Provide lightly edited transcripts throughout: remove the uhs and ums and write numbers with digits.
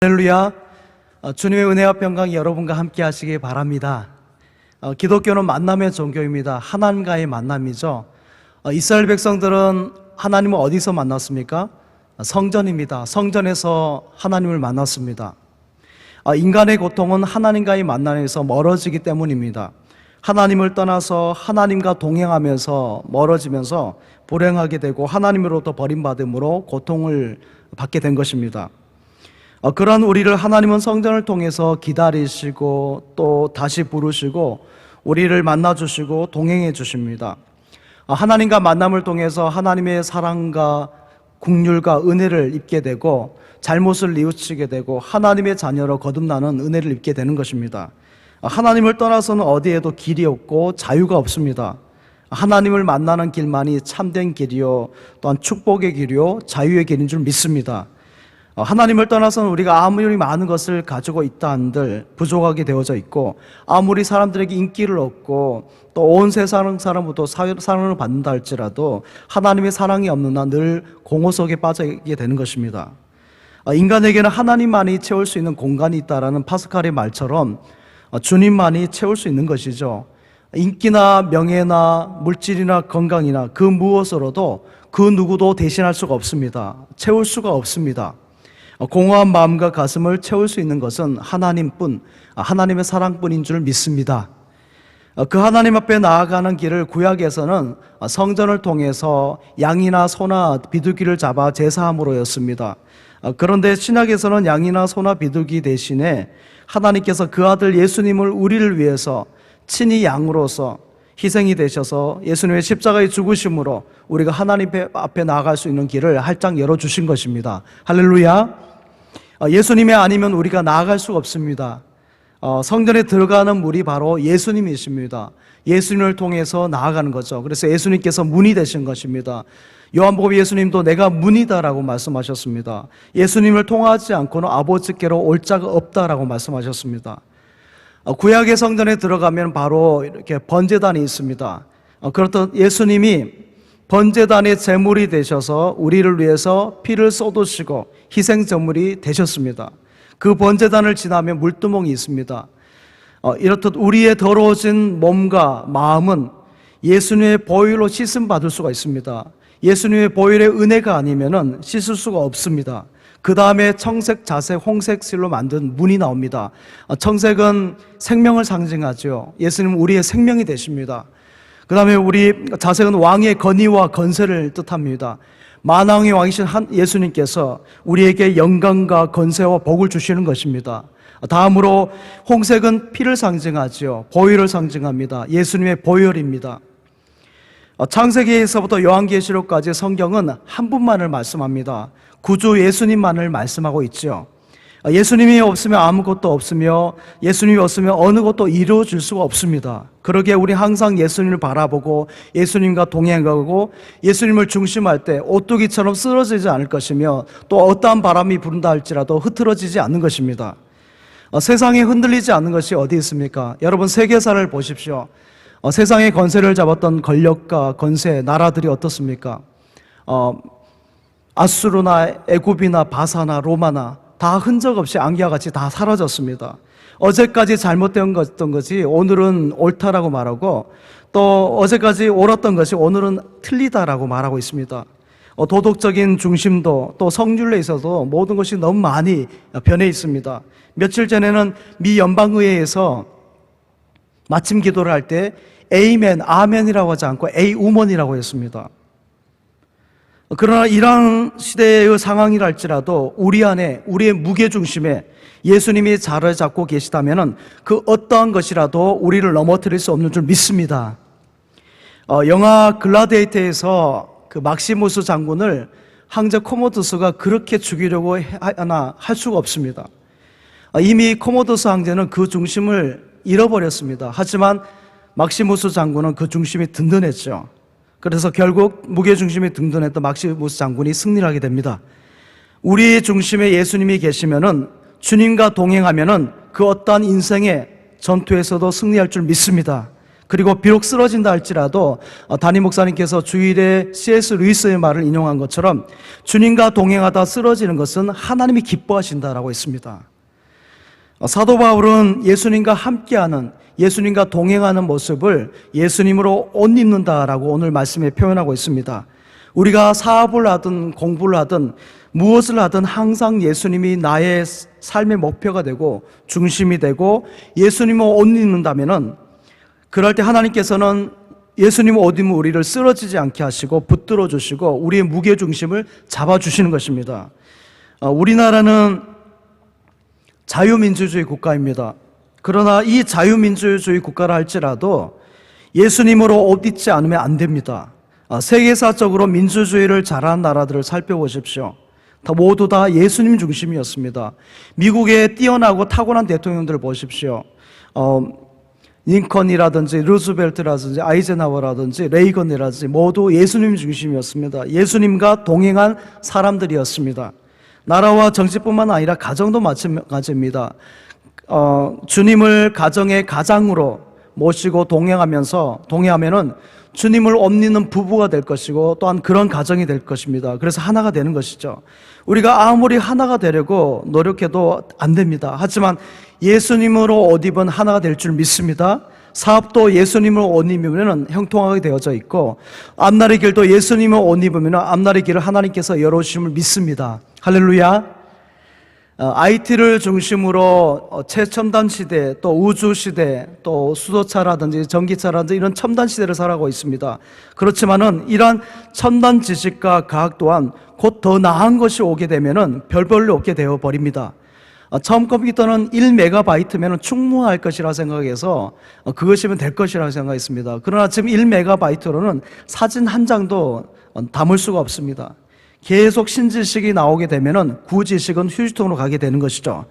할렐루야. 주님의 은혜와 평강이 여러분과 함께 하시기 바랍니다. 기독교는 만남의 종교입니다. 하나님과의 만남이죠. 이스라엘 백성들은 하나님을 어디서 만났습니까? 성전입니다. 성전에서 하나님을 만났습니다. 인간의 고통은 하나님과의 만남에서 멀어지기 때문입니다. 하나님을 떠나서 하나님과 동행하면서 멀어지면서 불행하게 되고 하나님으로부터 버림받음으로 고통을 받게 된 것입니다. 그러한 우리를 하나님은 성전을 통해서 기다리시고 또 다시 부르시고 우리를 만나주시고 동행해 주십니다. 하나님과 만남을 통해서 하나님의 사랑과 긍휼과 은혜를 입게 되고 잘못을 뉘우치게 되고 하나님의 자녀로 거듭나는 은혜를 입게 되는 것입니다. 하나님을 떠나서는 어디에도 길이 없고 자유가 없습니다. 하나님을 만나는 길만이 참된 길이요 또한 축복의 길이요 자유의 길인 줄 믿습니다. 하나님을 떠나서는 우리가 아무리 많은 것을 가지고 있다 한들 부족하게 되어져 있고, 아무리 사람들에게 인기를 얻고 또 온 세상 사람부터 사랑을 받는다 할지라도 하나님의 사랑이 없는 한 늘 공허 속에 빠지게 되는 것입니다. 인간에게는 하나님만이 채울 수 있는 공간이 있다라는 파스칼의 말처럼 주님만이 채울 수 있는 것이죠. 인기나 명예나 물질이나 건강이나 그 무엇으로도 그 누구도 대신할 수가 없습니다. 채울 수가 없습니다. 공허한 마음과 가슴을 채울 수 있는 것은 하나님뿐, 하나님의 사랑뿐인 줄 믿습니다. 그 하나님 앞에 나아가는 길을 구약에서는 성전을 통해서 양이나 소나 비둘기를 잡아 제사함으로였습니다. 그런데 신약에서는 양이나 소나 비둘기 대신에 하나님께서 그 아들 예수님을 우리를 위해서 친히 양으로서 희생이 되셔서 예수님의 십자가의 죽으심으로 우리가 하나님 앞에 나아갈 수 있는 길을 활짝 열어주신 것입니다. 할렐루야. 예수님이 아니면 우리가 나아갈 수가 없습니다. 성전에 들어가는 문이 바로 예수님이십니다. 예수님을 통해서 나아가는 거죠. 그래서 예수님께서 문이 되신 것입니다. 요한복음 예수님도 내가 문이다라고 말씀하셨습니다. 예수님을 통하지 않고는 아버지께로 올 자가 없다라고 말씀하셨습니다. 구약의 성전에 들어가면 바로 이렇게 번제단이 있습니다. 그렇듯 예수님이 번제단의 제물이 되셔서 우리를 위해서 피를 쏟으시고 희생 제물이 되셨습니다. 그 번제단을 지나면 물두멍이 있습니다. 이렇듯 우리의 더러워진 몸과 마음은 예수님의 보혈로 씻음 받을 수가 있습니다. 예수님의 보혈의 은혜가 아니면은 씻을 수가 없습니다. 그 다음에 청색, 자색, 홍색 실로 만든 문이 나옵니다. 청색은 생명을 상징하죠. 예수님은 우리의 생명이 되십니다. 그 다음에 우리 자색은 왕의 권위와 건세를 뜻합니다. 만왕의 왕이신 예수님께서 우리에게 영광과 건세와 복을 주시는 것입니다. 다음으로 홍색은 피를 상징하죠. 보혈을 상징합니다. 예수님의 보혈입니다. 창세기에서부터 요한계시록까지 성경은 한 분만을 말씀합니다. 구주 예수님만을 말씀하고 있죠. 예수님이 없으면 아무것도 없으며 예수님이 없으면 어느 것도 이루어질 수가 없습니다. 그러기에 우리 항상 예수님을 바라보고 예수님과 동행하고 예수님을 중심할 때 오뚜기처럼 쓰러지지 않을 것이며 또 어떠한 바람이 부른다 할지라도 흐트러지지 않는 것입니다. 세상에 흔들리지 않는 것이 어디 있습니까? 여러분 세계사를 보십시오. 세상의 권세를 잡았던 권력과 권세, 나라들이 어떻습니까? 아수르나 애굽이나 바사나 로마나 다 흔적 없이 안개와같이 다 사라졌습니다. 어제까지 잘못된 것이 오늘은 옳다라고 말하고 또 어제까지 옳았던 것이 오늘은 틀리다라고 말하고 있습니다. 도덕적인 중심도 또 성률에 있어서 모든 것이 너무 많이 변해 있습니다. 며칠 전에는 미 연방의회에서 마침 기도를 할 때 에이멘, 아멘이라고 하지 않고 에이우먼이라고 했습니다. 그러나 이러한 시대의 상황이라 할지라도 우리 안에 우리의 무게중심에 예수님이 자리를 잡고 계시다면 그 어떠한 것이라도 우리를 넘어뜨릴 수 없는 줄 믿습니다. 영화 글라디에이터에서 그 막시무스 장군을 황제 코모두스가 그렇게 죽이려고 하나 할 수가 없습니다. 이미 코모두스 황제는 그 중심을 잃어버렸습니다. 하지만 막시무스 장군은 그 중심이 든든했죠. 그래서 결국 무게중심이 든든했던 막시무스 장군이 승리를 하게 됩니다. 우리의 중심에 예수님이 계시면은 주님과 동행하면은 그 어떠한 인생의 전투에서도 승리할 줄 믿습니다. 그리고 비록 쓰러진다 할지라도 담임 목사님께서 주일에 C.S. 루이스의 말을 인용한 것처럼 주님과 동행하다 쓰러지는 것은 하나님이 기뻐하신다라고 했습니다. 사도 바울은 예수님과 함께하는, 예수님과 동행하는 모습을 예수님으로 옷 입는다라고 오늘 말씀에 표현하고 있습니다. 우리가 사업을 하든 공부를 하든 무엇을 하든 항상 예수님이 나의 삶의 목표가 되고 중심이 되고 예수님을 옷 입는다면은, 그럴 때 하나님께서는 예수님을 옷 입으면 우리를 쓰러지지 않게 하시고 붙들어 주시고 우리의 무게 중심을 잡아주시는 것입니다. 우리나라는 자유민주주의 국가입니다. 그러나 이 자유민주주의 국가라 할지라도 예수님으로 옷 입지 않으면 안 됩니다. 세계사적으로 민주주의를 잘한 나라들을 살펴보십시오. 모두 다 예수님 중심이었습니다. 미국의 뛰어나고 타고난 대통령들을 보십시오. 링컨이라든지 루즈벨트라든지 아이젠하워라든지 레이건이라든지 모두 예수님 중심이었습니다. 예수님과 동행한 사람들이었습니다. 나라와 정치뿐만 아니라 가정도 마찬가지입니다. 주님을 가정의 가장으로 모시고 동행하면은 주님을 옷 입는 부부가 될 것이고 또한 그런 가정이 될 것입니다. 그래서 하나가 되는 것이죠. 우리가 아무리 하나가 되려고 노력해도 안 됩니다. 하지만 예수님으로 옷 입은 하나가 될 줄 믿습니다. 사업도 예수님으로 옷 입으면 형통하게 되어져 있고, 앞날의 길도 예수님으로 옷 입으면 앞날의 길을 하나님께서 열어주심을 믿습니다. 할렐루야. IT를 중심으로 최첨단 시대, 또 우주 시대, 또 수소차라든지 전기차라든지 이런 첨단 시대를 살아가고 있습니다. 그렇지만은 이러한 첨단 지식과 과학 또한 곧 더 나은 것이 오게 되면은 별볼로 없게 되어 버립니다. 처음 컴퓨터는 1메가바이트면 충분할 것이라 생각해서 그것이면 될 것이라고 생각했습니다. 그러나 지금 1메가바이트로는 사진 한 장도 담을 수가 없습니다. 계속 신지식이 나오게 되면은 구지식은 휴지통으로 가게 되는 것이죠.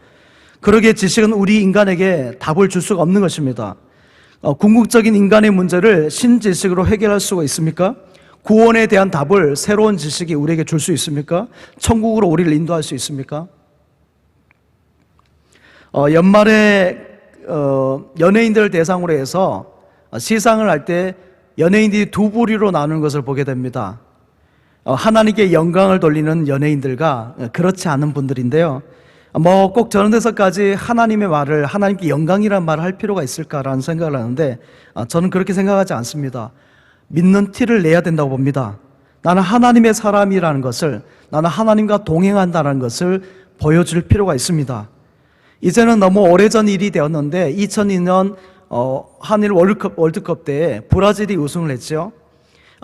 그러기에 지식은 우리 인간에게 답을 줄 수가 없는 것입니다. 궁극적인 인간의 문제를 신지식으로 해결할 수가 있습니까? 구원에 대한 답을 새로운 지식이 우리에게 줄 수 있습니까? 천국으로 우리를 인도할 수 있습니까? 연말에 연예인들을 대상으로 해서 시상을 할 때 연예인들이 두 부류로 나누는 것을 보게 됩니다. 하나님께 영광을 돌리는 연예인들과 그렇지 않은 분들인데요. 꼭 저런 데서까지 하나님의 말을, 하나님께 영광이라는 말을 할 필요가 있을까라는 생각을 하는데 저는 그렇게 생각하지 않습니다. 믿는 티를 내야 된다고 봅니다. 나는 하나님의 사람이라는 것을, 나는 하나님과 동행한다는 것을 보여줄 필요가 있습니다. 이제는 너무 오래전 일이 되었는데 2002년 한일 월드컵 때에 브라질이 우승을 했죠.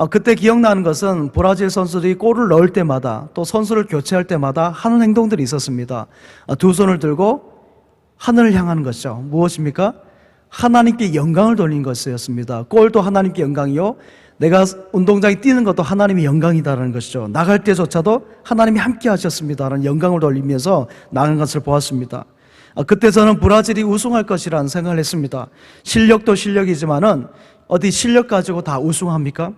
그때 기억나는 것은 브라질 선수들이 골을 넣을 때마다 또 선수를 교체할 때마다 하는 행동들이 있었습니다. 두 손을 들고 하늘을 향하는 것이죠. 무엇입니까? 하나님께 영광을 돌리는 것이었습니다. 골도 하나님께 영광이요, 내가 운동장에 뛰는 것도 하나님의 영광이다라는 것이죠. 나갈 때조차도 하나님이 함께 하셨습니다라는 영광을 돌리면서 나간 것을 보았습니다. 그때 저는 브라질이 우승할 것이라는 생각을 했습니다. 실력도 실력이지만은 어디 실력 가지고 다 우승합니까?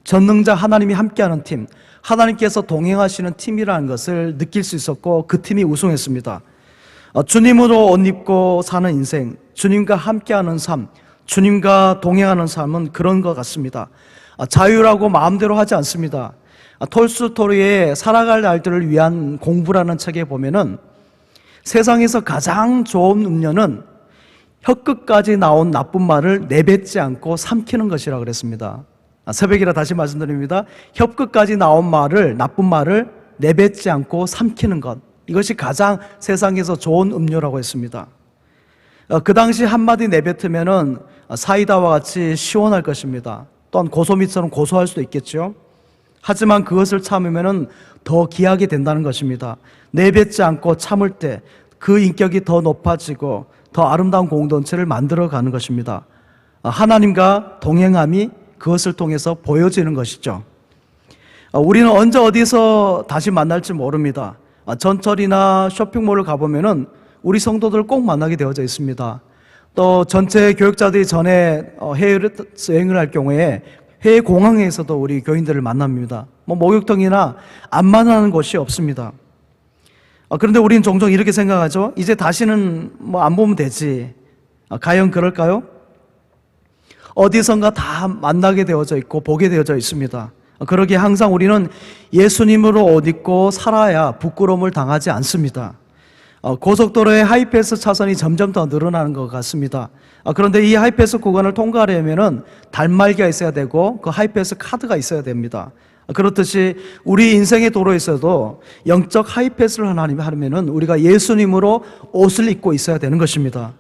전능자 하나님이 함께하는 팀, 하나님께서 동행하시는 팀이라는 것을 느낄 수 있었고 그 팀이 우승했습니다. 주님으로 옷 입고 사는 인생, 주님과 함께하는 삶, 주님과 동행하는 삶은 그런 것 같습니다. 자유라고 마음대로 하지 않습니다. 톨스토이의 살아갈 날들을 위한 공부라는 책에 보면은 세상에서 가장 좋은 음료는 혀끝까지 나온 나쁜 말을 내뱉지 않고 삼키는 것이라고 그랬습니다. 새벽이라 다시 말씀드립니다. 혀끝까지 나온 말을, 나쁜 말을 내뱉지 않고 삼키는 것, 이것이 가장 세상에서 좋은 음료라고 했습니다. 그 당시 한마디 내뱉으면은 사이다와 같이 시원할 것입니다. 또한 고소미처럼 고소할 수도 있겠죠. 하지만 그것을 참으면은 더 귀하게 된다는 것입니다. 내뱉지 않고 참을 때 그 인격이 더 높아지고 더 아름다운 공동체를 만들어가는 것입니다. 하나님과 동행함이 그것을 통해서 보여지는 것이죠. 우리는 언제 어디서 다시 만날지 모릅니다. 전철이나 쇼핑몰을 가보면은 우리 성도들 꼭 만나게 되어져 있습니다. 또 전체 교육자들이 전에 해외여행을 할 경우에 해외 공항에서도 우리 교인들을 만납니다. 목욕탕이나 안 만나는 곳이 없습니다. 그런데 우리는 종종 이렇게 생각하죠. 이제 다시는 안 보면 되지. 과연 그럴까요? 어디선가 다 만나게 되어져 있고 보게 되어져 있습니다. 그러기에 항상 우리는 예수님으로 옷 입고 살아야 부끄러움을 당하지 않습니다. 고속도로의 하이패스 차선이 점점 더 늘어나는 것 같습니다. 그런데 이 하이패스 구간을 통과하려면 단말기가 있어야 되고 그 하이패스 카드가 있어야 됩니다. 그렇듯이 우리 인생의 도로에서도 영적 하이패스를 하려면 우리가 예수님으로 옷을 입고 있어야 되는 것입니다.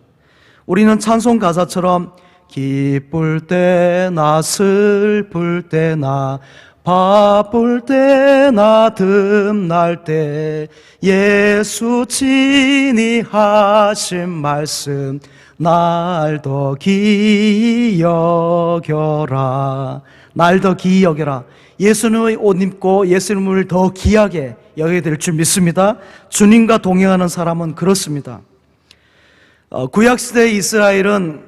우리는 찬송 가사처럼 기쁠 때나 슬플 때나 바쁠 때나 틈날 때 예수 친히 하신 말씀 날 더 기여겨라. 날 더 기여겨라. 예수님의 옷 입고 예수님을 더 귀하게 여겨야 될 줄 믿습니다. 주님과 동행하는 사람은 그렇습니다. 구약시대 이스라엘은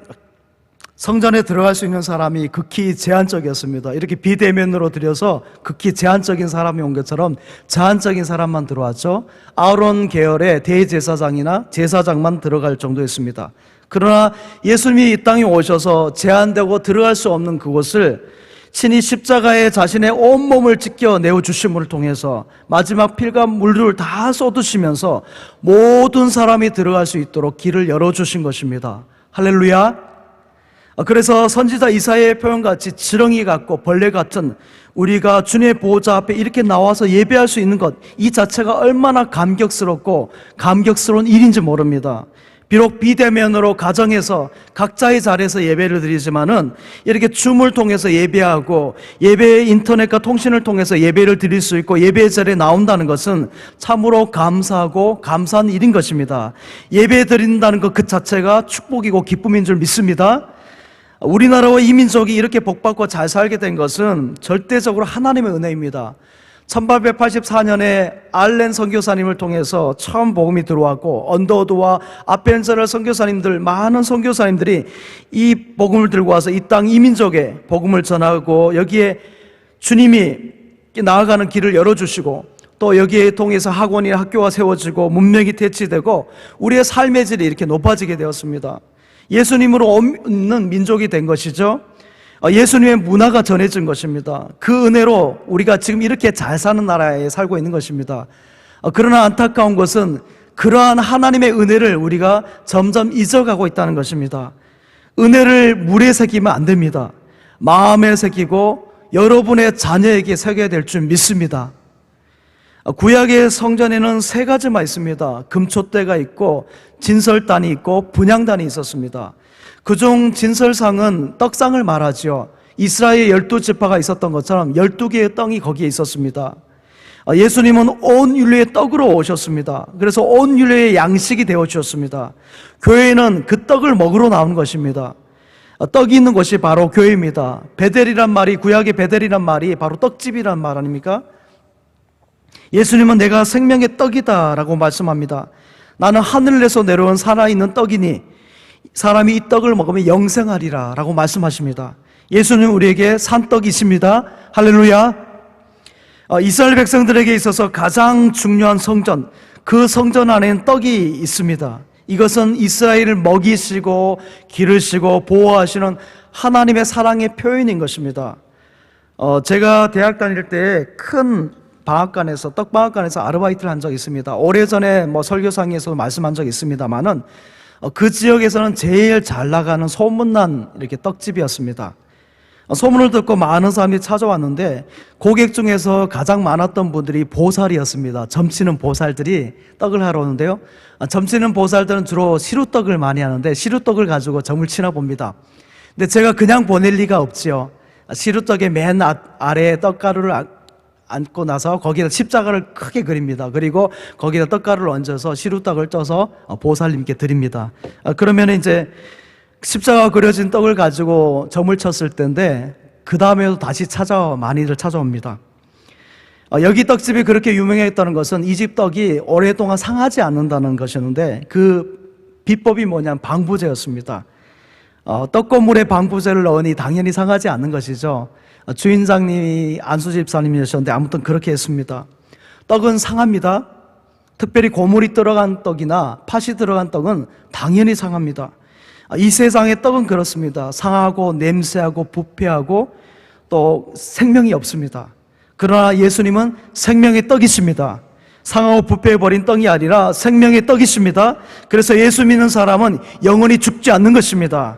성전에 들어갈 수 있는 사람이 극히 제한적이었습니다. 이렇게 비대면으로 들여서 극히 제한적인 사람이 온 것처럼 제한적인 사람만 들어왔죠. 아론 계열의 대제사장이나 제사장만 들어갈 정도였습니다. 그러나 예수님이 이 땅에 오셔서 제한되고 들어갈 수 없는 그곳을 친히 십자가에 자신의 온몸을 찢겨 내어주심을 통해서 마지막 피가 물을 다 쏟으시면서 모든 사람이 들어갈 수 있도록 길을 열어주신 것입니다. 할렐루야. 그래서 선지자 이사야의 표현같이 지렁이 같고 벌레 같은 우리가 주님의 보호자 앞에 이렇게 나와서 예배할 수 있는 것, 이 자체가 얼마나 감격스럽고 감격스러운 일인지 모릅니다. 비록 비대면으로 가정에서 각자의 자리에서 예배를 드리지만은 이렇게 줌을 통해서 예배하고 예배의 인터넷과 통신을 통해서 예배를 드릴 수 있고 예배의 자리에 나온다는 것은 참으로 감사하고 감사한 일인 것입니다. 예배 드린다는 것 그 자체가 축복이고 기쁨인 줄 믿습니다. 우리나라와 이 민족이 이렇게 복받고 잘 살게 된 것은 절대적으로 하나님의 은혜입니다. 1884년에 알렌 선교사님을 통해서 처음 복음이 들어왔고 언더우드와 아펜저럴 선교사님들, 많은 선교사님들이 이 복음을 들고 와서 이 땅 이민족에 복음을 전하고 여기에 주님이 나아가는 길을 열어주시고 또 여기에 통해서 학원이나 학교가 세워지고 문명이 대치되고 우리의 삶의 질이 이렇게 높아지게 되었습니다. 예수님으로 없는 민족이 된 것이죠. 예수님의 문화가 전해진 것입니다. 그 은혜로 우리가 지금 이렇게 잘 사는 나라에 살고 있는 것입니다. 그러나 안타까운 것은 그러한 하나님의 은혜를 우리가 점점 잊어가고 있다는 것입니다. 은혜를 물에 새기면 안 됩니다. 마음에 새기고 여러분의 자녀에게 새겨야 될 줄 믿습니다. 구약의 성전에는 세 가지만 있습니다. 금촛대가 있고 진설단이 있고 분향단이 있었습니다. 그중 진설상은 떡상을 말하죠. 이스라엘 12지파가 있었던 것처럼 12개의 떡이 거기에 있었습니다. 예수님은 온 인류의 떡으로 오셨습니다. 그래서 온 인류의 양식이 되어주셨습니다. 교회는 그 떡을 먹으러 나온 것입니다. 떡이 있는 곳이 바로 교회입니다. 베델이란 말이, 구약의 베델이란 말이 바로 떡집이란 말 아닙니까? 예수님은 내가 생명의 떡이다 라고 말씀합니다. 나는 하늘에서 내려온 살아있는 떡이니 사람이 이 떡을 먹으면 영생하리라 라고 말씀하십니다. 예수님 우리에게 산떡이십니다. 할렐루야. 이스라엘 백성들에게 있어서 가장 중요한 성전, 그 성전 안에는 떡이 있습니다. 이것은 이스라엘을 먹이시고 기르시고 보호하시는 하나님의 사랑의 표현인 것입니다. 제가 대학 다닐 때 큰 방앗간에서, 떡방앗간에서 아르바이트를 한 적이 있습니다. 오래전에 설교상에서 말씀한 적이 있습니다만은 그 지역에서는 제일 잘 나가는 소문난 이렇게 떡집이었습니다. 소문을 듣고 많은 사람들이 찾아왔는데 고객 중에서 가장 많았던 분들이 보살이었습니다. 점치는 보살들이 떡을 하러 오는데요. 점치는 보살들은 주로 시루떡을 많이 하는데 시루떡을 가지고 점을 치나 봅니다. 근데 제가 그냥 보낼 리가 없지요. 시루떡의 맨 아래에 떡가루를 앉고 나서 거기다 십자가를 크게 그립니다. 그리고 거기다 떡가루를 얹어서 시루떡을 쪄서 보살님께 드립니다. 그러면 이제 십자가 그려진 떡을 가지고 점을 쳤을 때인데 그 다음에도 다시 많이들 찾아옵니다. 여기 떡집이 그렇게 유명했다는 것은 이 집 떡이 오랫동안 상하지 않는다는 것이었는데 그 비법이 뭐냐면 방부제였습니다. 떡고물에 방부제를 넣으니 당연히 상하지 않는 것이죠. 주인장님이 안수 집사님이셨는데 아무튼 그렇게 했습니다. 떡은 상합니다. 특별히 고물이 들어간 떡이나 팥이 들어간 떡은 당연히 상합니다. 이 세상의 떡은 그렇습니다. 상하고 냄새하고 부패하고 또 생명이 없습니다. 그러나 예수님은 생명의 떡이십니다. 상하고 부패해버린 떡이 아니라 생명의 떡이십니다. 그래서 예수 믿는 사람은 영원히 죽지 않는 것입니다.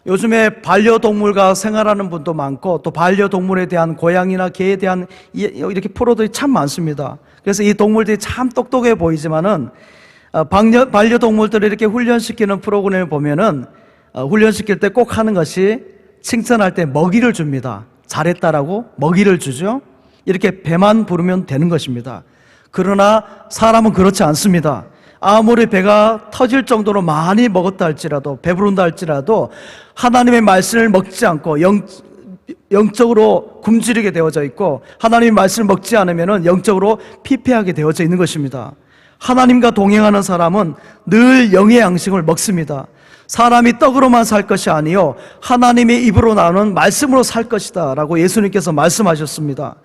요즘에 반려동물과 생활하는 분도 많고 또 반려동물에 대한 고양이나 개에 대한 이렇게 프로들이 참 많습니다. 그래서 이 동물들이 참 똑똑해 보이지만은 반려동물들을 이렇게 훈련시키는 프로그램을 보면은 훈련시킬 때 꼭 하는 것이 칭찬할 때 먹이를 줍니다. 잘했다라고 먹이를 주죠. 이렇게 배만 부르면 되는 것입니다. 그러나 사람은 그렇지 않습니다. 아무리 배가 터질 정도로 많이 먹었다 할지라도, 배부른다 할지라도 하나님의 말씀을 먹지 않고 영적으로 굶주리게 되어져 있고, 하나님의 말씀을 먹지 않으면 영적으로 피폐하게 되어져 있는 것입니다. 하나님과 동행하는 사람은 늘 영의 양식을 먹습니다. 사람이 떡으로만 살 것이 아니요 하나님의 입으로 나오는 말씀으로 살 것이다 라고 예수님께서 말씀하셨습니다.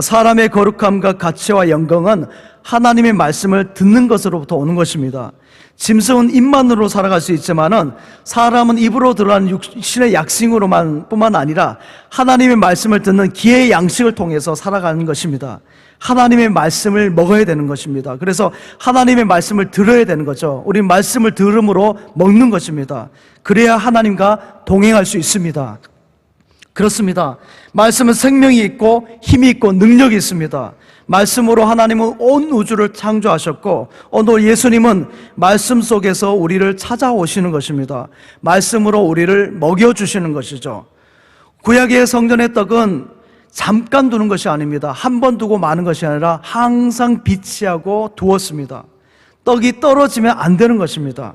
사람의 거룩함과 가치와 영광은 하나님의 말씀을 듣는 것으로부터 오는 것입니다. 짐승은 입만으로 살아갈 수 있지만은 사람은 입으로 들어가는 육신의 약식으로만 뿐만 아니라 하나님의 말씀을 듣는 귀의 양식을 통해서 살아가는 것입니다. 하나님의 말씀을 먹어야 되는 것입니다. 그래서 하나님의 말씀을 들어야 되는 거죠. 우리는 말씀을 들음으로 먹는 것입니다. 그래야 하나님과 동행할 수 있습니다. 그렇습니다. 말씀은 생명이 있고 힘이 있고 능력이 있습니다. 말씀으로 하나님은 온 우주를 창조하셨고 오늘 예수님은 말씀 속에서 우리를 찾아오시는 것입니다. 말씀으로 우리를 먹여주시는 것이죠. 구약의 성전의 떡은 잠깐 두는 것이 아닙니다. 한 번 두고 마는 것이 아니라 항상 비치하고 두었습니다. 떡이 떨어지면 안 되는 것입니다.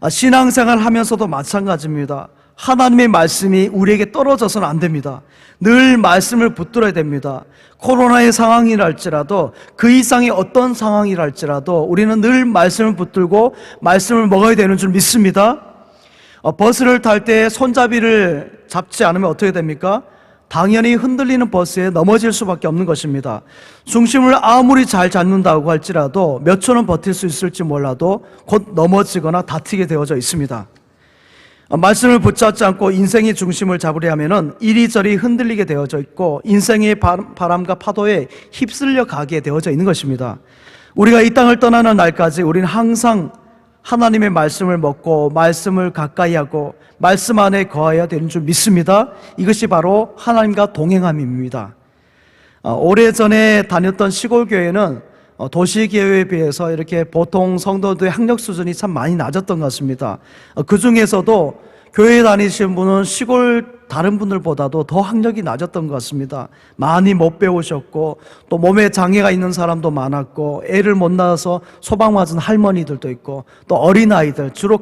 신앙생활 하면서도 마찬가지입니다. 하나님의 말씀이 우리에게 떨어져서는 안 됩니다. 늘 말씀을 붙들어야 됩니다. 코로나의 상황이랄지라도 그 이상의 어떤 상황이랄지라도 우리는 늘 말씀을 붙들고 말씀을 먹어야 되는 줄 믿습니다. 버스를 탈 때 손잡이를 잡지 않으면 어떻게 됩니까? 당연히 흔들리는 버스에 넘어질 수밖에 없는 것입니다. 중심을 아무리 잘 잡는다고 할지라도 몇 초는 버틸 수 있을지 몰라도 곧 넘어지거나 다치게 되어져 있습니다. 말씀을 붙잡지 않고 인생의 중심을 잡으려 하면은 이리저리 흔들리게 되어져 있고 인생의 바람과 파도에 휩쓸려 가게 되어져 있는 것입니다. 우리가 이 땅을 떠나는 날까지 우리는 항상 하나님의 말씀을 먹고 말씀을 가까이 하고 말씀 안에 거해야 되는 줄 믿습니다. 이것이 바로 하나님과 동행함입니다. 오래전에 다녔던 시골 교회는 도시교회에 비해서 이렇게 보통 성도들의 학력 수준이 참 많이 낮았던 것 같습니다. 그 중에서도 교회 다니시는 분은 시골 다른 분들보다도 더 학력이 낮았던 것 같습니다. 많이 못 배우셨고 또 몸에 장애가 있는 사람도 많았고 애를 못 낳아서 소방 맞은 할머니들도 있고 또 어린아이들, 주로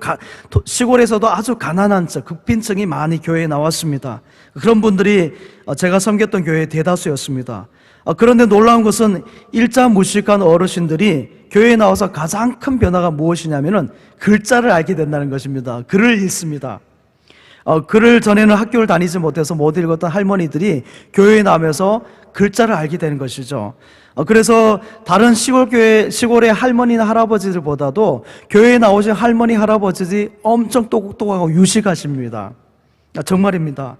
시골에서도 아주 가난한 층, 극빈층이 많이 교회에 나왔습니다. 그런 분들이 제가 섬겼던 교회의 대다수였습니다. 그런데 놀라운 것은 일자무식한 어르신들이 교회에 나와서 가장 큰 변화가 무엇이냐면은 글자를 알게 된다는 것입니다. 글을 읽습니다. 글을 전에는 학교를 다니지 못해서 못 읽었던 할머니들이 교회에 나오면서 글자를 알게 되는 것이죠. 그래서 다른 시골의 할머니나 할아버지들보다도 교회에 나오신 할머니, 할아버지들이 엄청 똑똑하고 유식하십니다. 정말입니다.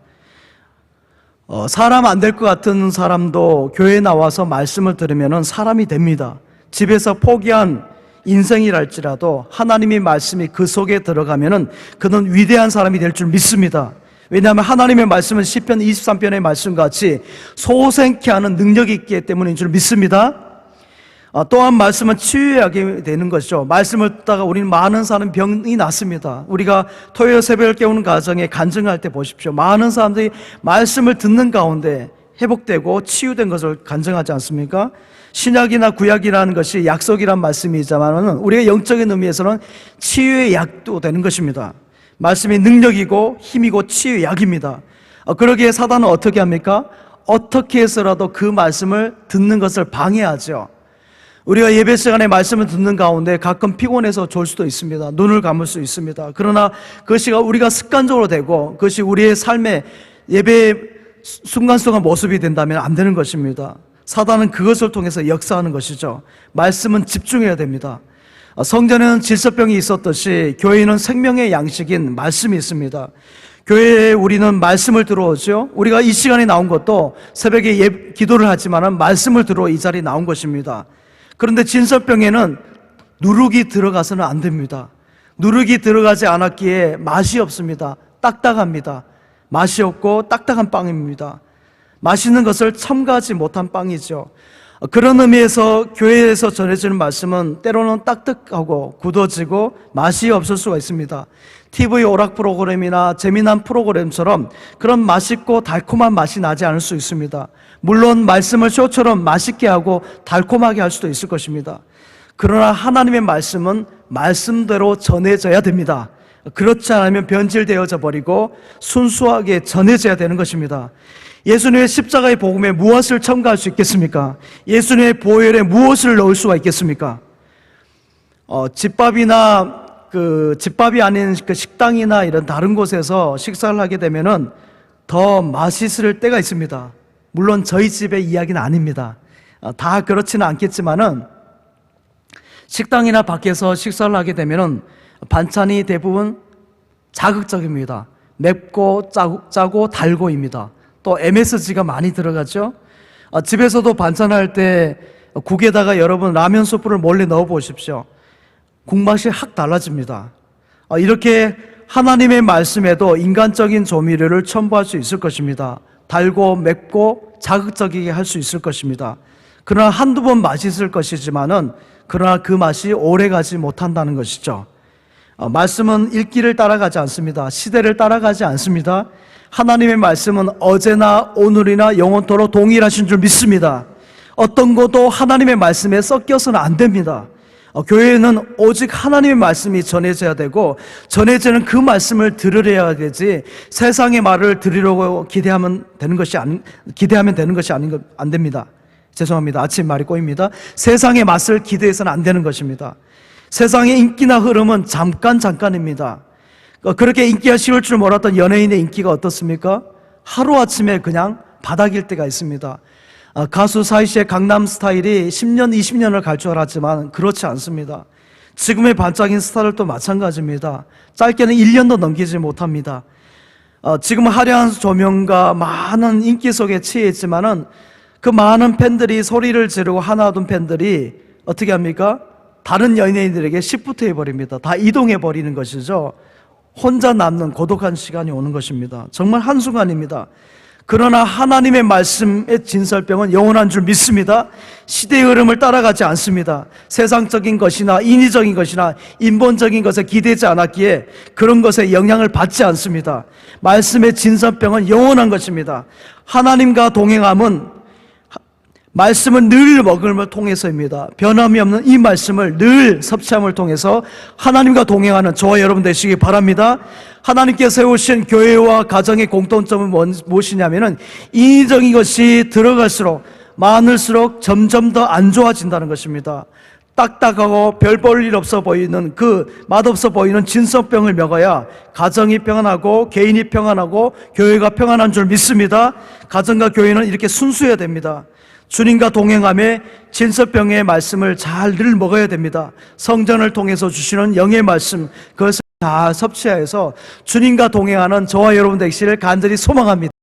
사람 안 될 것 같은 사람도 교회에 나와서 말씀을 들으면 사람이 됩니다. 집에서 포기한 인생이랄지라도 하나님의 말씀이 그 속에 들어가면은 그는 위대한 사람이 될 줄 믿습니다. 왜냐하면 하나님의 말씀은 시편 23편의 말씀같이 소생케 하는 능력이 있기 때문인 줄 믿습니다. 또한 말씀은 치유하게 되는 것이죠. 말씀을 듣다가 우리는 많은 사람 병이 났습니다. 우리가 토요일 새벽을 깨우는 가정에 간증할 때 보십시오. 많은 사람들이 말씀을 듣는 가운데 회복되고 치유된 것을 간증하지 않습니까? 신약이나 구약이라는 것이 약속이란 말씀이지만 우리가 영적인 의미에서는 치유의 약도 되는 것입니다. 말씀이 능력이고 힘이고 치유의 약입니다. 그러기에 사단은 어떻게 합니까? 어떻게 해서라도 그 말씀을 듣는 것을 방해하죠. 우리가 예배 시간에 말씀을 듣는 가운데 가끔 피곤해서 졸 수도 있습니다. 눈을 감을 수 있습니다. 그러나 그것이 우리가 습관적으로 되고 그것이 우리의 삶의 예배의 순간순간 모습이 된다면 안 되는 것입니다. 사단은 그것을 통해서 역사하는 것이죠. 말씀은 집중해야 됩니다. 성전에는 질서병이 있었듯이 교회에는 생명의 양식인 말씀이 있습니다. 교회에 우리는 말씀을 들어오죠. 우리가 이 시간에 나온 것도 새벽에 기도를 하지만 말씀을 들어 이 자리에 나온 것입니다. 그런데 진설병에는 누룩이 들어가서는 안 됩니다. 누룩이 들어가지 않았기에 맛이 없습니다. 딱딱합니다. 맛이 없고 딱딱한 빵입니다. 맛있는 것을 첨가하지 못한 빵이죠. 그런 의미에서 교회에서 전해지는 말씀은 때로는 딱딱하고 굳어지고 맛이 없을 수가 있습니다. TV 오락 프로그램이나 재미난 프로그램처럼 그런 맛있고 달콤한 맛이 나지 않을 수 있습니다. 물론 말씀을 쇼처럼 맛있게 하고 달콤하게 할 수도 있을 것입니다. 그러나 하나님의 말씀은 말씀대로 전해져야 됩니다. 그렇지 않으면 변질되어져 버리고 순수하게 전해져야 되는 것입니다. 예수님의 십자가의 복음에 무엇을 첨가할 수 있겠습니까? 예수님의 보혈에 무엇을 넣을 수가 있겠습니까? 집밥이 아닌 그 식당이나 이런 다른 곳에서 식사를 하게 되면은 더 맛있을 때가 있습니다. 물론 저희 집의 이야기는 아닙니다. 다 그렇지는 않겠지만은 식당이나 밖에서 식사를 하게 되면은 반찬이 대부분 자극적입니다. 맵고 짜고 달고입니다. 또 MSG가 많이 들어가죠. 집에서도 반찬할 때 국에다가 여러분 라면 수프를 몰래 넣어 보십시오. 국맛이 확 달라집니다. 이렇게 하나님의 말씀에도 인간적인 조미료를 첨부할 수 있을 것입니다. 달고 맵고 자극적이게 할 수 있을 것입니다. 그러나 한두 번 맛있을 것이지만은 그러나 그 맛이 오래가지 못한다는 것이죠. 말씀은 읽기를 따라가지 않습니다. 시대를 따라가지 않습니다. 하나님의 말씀은 어제나 오늘이나 영원토록 동일하신 줄 믿습니다. 어떤 것도 하나님의 말씀에 섞여서는 안 됩니다. 교회는 오직 하나님의 말씀이 전해져야 되고 전해지는 그 말씀을 들으려야 되지 세상의 말을 들으려고 기대하면 되는 것이 안 됩니다. 죄송합니다. 아침 말이 꼬입니다. 세상의 맛을 기대해서는 안 되는 것입니다. 세상의 인기나 흐름은 잠깐입니다. 그렇게 인기가 쉬울 줄 몰랐던 연예인의 인기가 어떻습니까? 하루아침에 그냥 바닥일 때가 있습니다. 가수 사이 씨의 강남 스타일이 10년, 20년을 갈 줄 알았지만 그렇지 않습니다. 지금의 반짝인 스타들도 마찬가지입니다. 짧게는 1년도 넘기지 못합니다. 지금 화려한 조명과 많은 인기 속에 취해 있지만은 그 많은 팬들이 소리를 지르고 하나둘 팬들이 어떻게 합니까? 다른 연예인들에게 시프트 해버립니다. 다 이동해버리는 것이죠. 혼자 남는 고독한 시간이 오는 것입니다. 정말 한순간입니다. 그러나 하나님의 말씀의 진설병은 영원한 줄 믿습니다. 시대의 흐름을 따라가지 않습니다. 세상적인 것이나 인위적인 것이나 인본적인 것에 기대지 않았기에 그런 것에 영향을 받지 않습니다. 말씀의 진설병은 영원한 것입니다. 하나님과 동행함은 말씀을 늘 먹음을 통해서입니다. 변함이 없는 이 말씀을 늘 섭취함을 통해서 하나님과 동행하는 저와 여러분 되시기 바랍니다. 하나님께 세우신 교회와 가정의 공통점은 무엇이냐면은 인위적인 것이 들어갈수록 많을수록 점점 더 안 좋아진다는 것입니다. 딱딱하고 별 볼 일 없어 보이는 그 맛없어 보이는 진설병을 먹어야 가정이 평안하고 개인이 평안하고 교회가 평안한 줄 믿습니다. 가정과 교회는 이렇게 순수해야 됩니다. 주님과 동행함에 진설병의 말씀을 잘 늘 먹어야 됩니다. 성전을 통해서 주시는 영의 말씀 그것을 다 섭취해서 주님과 동행하는 저와 여러분 되시기를 간절히 소망합니다.